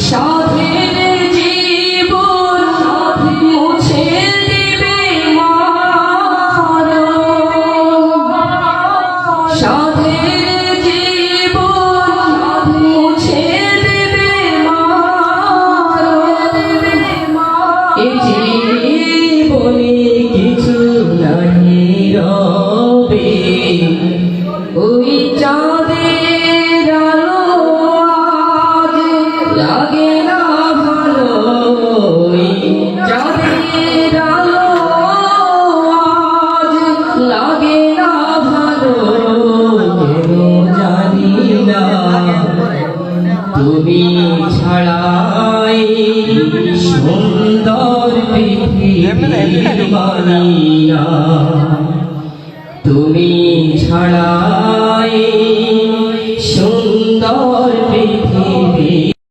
সাধের জীবন মুছে দিবে মরণ, সাধের জীবন মুছে দিবে মরণ। এ জীবনে কিছু নাহি রবে, ওই চাঁদের আলো আজ লাগে না ভালো, ওই চাঁদের আলো আজ লাগে না ভালো। কেন জানি না তুমি ছাড়াই সুন্দর পৃথিবী মানি না, তুমি ছাড়াই সুন্দর পৃথিবী